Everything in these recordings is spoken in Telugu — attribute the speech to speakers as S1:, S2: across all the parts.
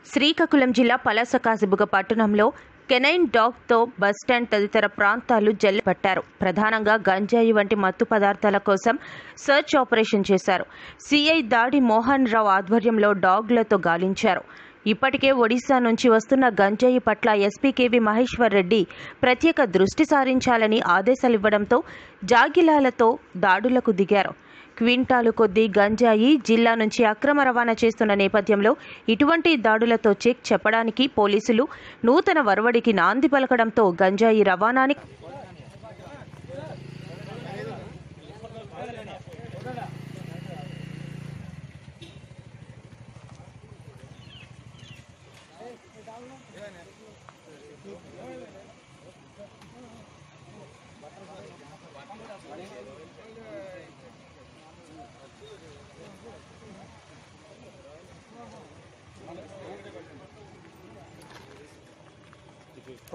S1: శ్రీకాకుళం జిల్లా పలాసకాసిబుగ పట్టణంలో కెనైన్ డాగ్తో బస్టాండ్ తదితర ప్రాంతాలు జల్లిపట్టారు. ప్రధానంగా గంజాయి వంటి మత్తు పదార్థాల కోసం సర్చ్ ఆపరేషన్ చేశారు. సిఐ దాడి మోహన్ రావు ఆధ్వర్యంలో డాగ్లతో గాలించారు. ఇప్పటికే ఒడిశా నుంచి వస్తున్న గంజాయి పట్ల ఎస్పీ కేవి మహేశ్వర్ రెడ్డి ప్రత్యేక దృష్టి సారించాలని ఆదేశాలివ్వడంతో జాగిలాలతో దాడులకు దిగారు. క్వింటాలు కొద్దీ గంజాయి జిల్లా నుంచి అక్రమ రవాణా చేస్తున్న నేపథ్యంలో ఇటువంటి దాడులతో చెక్ చెప్పడానికి పోలీసులు నూతన వరవడికి నాంది పలకడంతో గంజాయి రవాణాని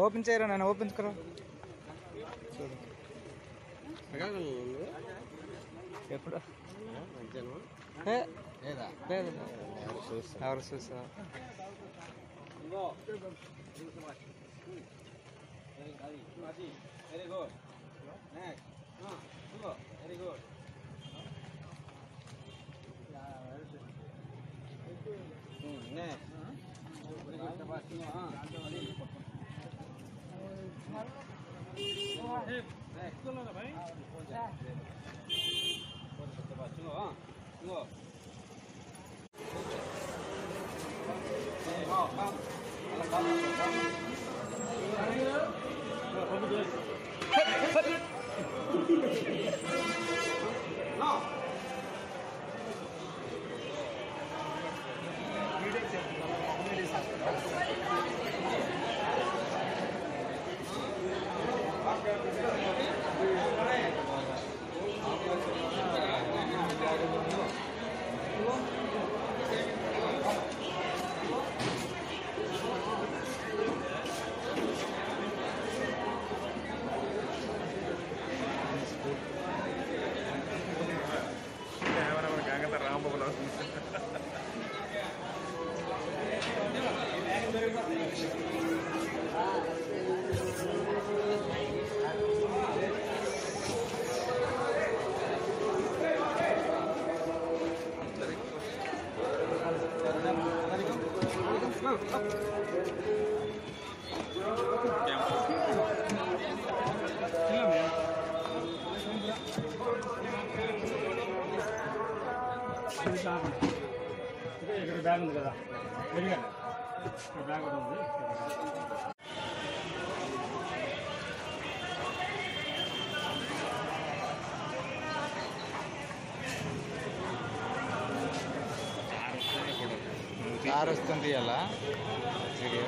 S2: ఓపెన్ చేయరా నేను ఓపెన్ కరా ఎప్పుడు ఎవరు చూసా
S3: బ్యాగ్ ఉంది కదా బ్యాగ్ ఉంది.
S2: కార్ వస్తుంది అలా వీడియో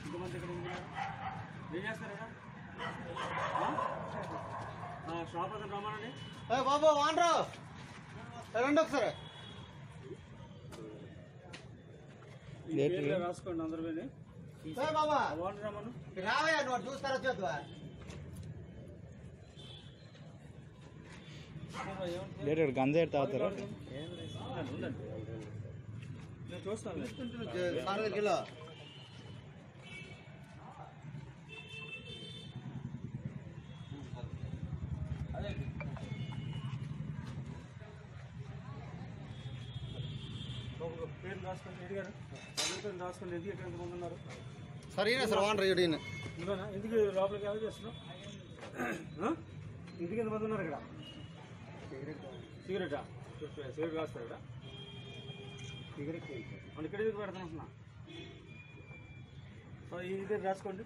S3: ఇంతమంది ఇక్కడ ఏం చేస్తారా షాప్ అంతా బ్రహ్మాండండి.
S2: బాబు వానరా రండి ఒకసారి
S3: రాసుకోండి అందరు పోయి
S2: బాబా
S3: వాటర్ రమ్మను
S2: రావయ్యా నువ్వు చూస్తారా చూద్దా గంజా తాగుతారా
S3: నేను చూస్తాను.
S2: కిలో
S3: పేరు రాసుకోండి. రెడ్డి గారు పేరు రాసుకోండి. ఎందుకు ఎక్కడ ఎంతమంది ఉన్నారు?
S2: సార్ ఈయన సార్ ఓనర్ ఈయన
S3: ఇందులోనా ఇంటికి లోపలికి ఎవరు చేస్తున్నావు ఇంటికి ఎంతమంది ఉన్నారు ఇక్కడ సిగరెటా సిగరెట్ కాస్తారు ఇక్కడ సిగరెట్ మన ఇక్కడ ఎందుకు పెడతాను సో ఇది రాసుకోండి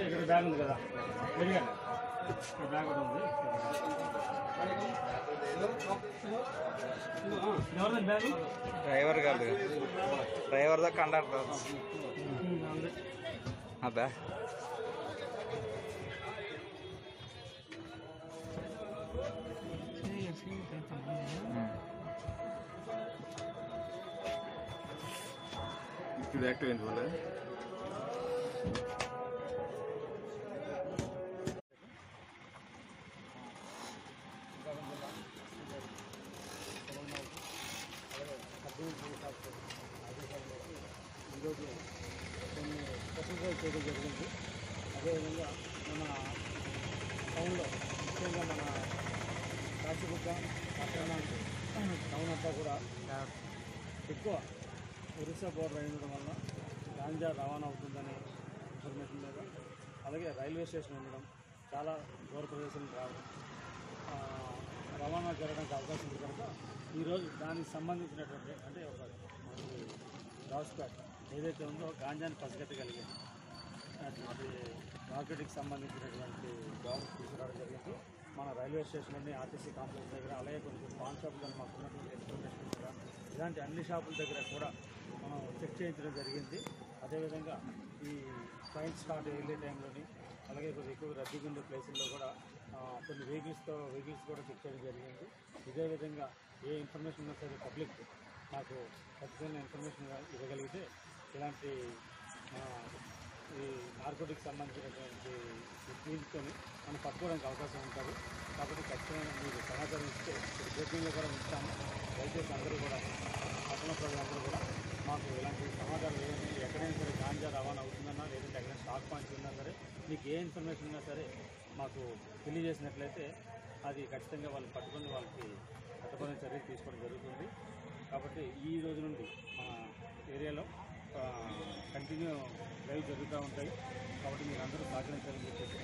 S3: ఇక్కడ బ్యాగ్ ఉంది కదా వెళ్ళండి బ్యాగ్ కూడా ఉంది ఎవరిది బ్యాగ్
S4: డ్రైవర్ కాదు డ్రైవర్దా కండక్టర్ అబ్బా ఇది యాక్టివ్ అయింది వల్ల
S3: ఈరోజు కొన్ని ప్రొసీజర్ చేయడం జరిగింది. అదేవిధంగా మన టౌన్లో ముఖ్యంగా మన కాశీబుగ్గ పట్టణానికి టౌన్ అంతా కూడా ఎక్కువ ఒరిస్సా బోర్డర్ అయిన వల్ల గాంజా రవాణా అవుతుందనే ఇన్ఫర్మేషన్ మీద అలాగే రైల్వే స్టేషన్ ఉండడం చాలా దూర ప్రదేశాలకు రావడం రవాణా జరగడానికి అవకాశం ఉంది కనుక ఈరోజు దానికి సంబంధించినటువంటి అంటే ఒక రాస్పేట్ ఏదైతే ఉందో గాంజాని పసిగట్టగలిగింది అది మార్కెట్కి సంబంధించినటువంటి జాబ్స్ తీసుకురావడం జరిగింది. మన రైల్వే స్టేషన్లోని ఆర్టీసీ కాంప్లెక్స్ దగ్గర అలాగే కొన్ని పాన్ షాపులు మాకు ఉన్నటువంటి ఇన్ఫర్మేషన్ కూడా ఇలాంటి అన్ని షాపుల దగ్గర కూడా మనం చెక్ చేయించడం జరిగింది. అదేవిధంగా ఈ ట్రైన్ స్టార్ట్ వెళ్ళే టైంలోని అలాగే కొద్దిగా ఎక్కువ రద్దీగా ఉండే ప్లేసుల్లో కూడా కొన్ని వెహికల్స్ కూడా చెక్ చేయడం జరిగింది. ఇదే విధంగా ఏ ఇన్ఫర్మేషన్ ఉన్నా సరే పబ్లిక్ నాకు ఖచ్చితంగా ఇన్ఫర్మేషన్ ఇవ్వగలిగితే ఇలాంటి ఈ నార్కోటిక్స్ సంబంధించినటువంటి దీంతో మనం పట్టుకోవడానికి అవకాశం ఉంటుంది. కాబట్టి ఖచ్చితంగా మీరు సమాచారం ఇస్తే బ్రేకింగ్లో కూడా ఇస్తాము. దయచేసి అందరూ కూడా పట్టణ ప్రజలందరూ కూడా మాకు ఇలాంటి సమాచారం ఏదైనా ఎక్కడైనా సరే గాంజా రవాణా అవుతుందన్నా లేదంటే ఎక్కడైనా స్టాక్ పాయింట్స్ ఉన్నా సరే మీకు ఏ ఇన్ఫర్మేషన్ ఉన్నా సరే మాకు తెలియజేసినట్లయితే అది ఖచ్చితంగా వాళ్ళు పట్టుకొని వాళ్ళకి చట్టపరమైన చర్యలు తీసుకోవడం జరుగుతుంది. కాబట్టి ఈ రోజు నుండి మన ఏరియాలో కంటిన్యూ డ్రైవ్ జరుగుతూ ఉంటాయి. కాబట్టి మీరు అందరూ సహకరించాలని చెప్పేసి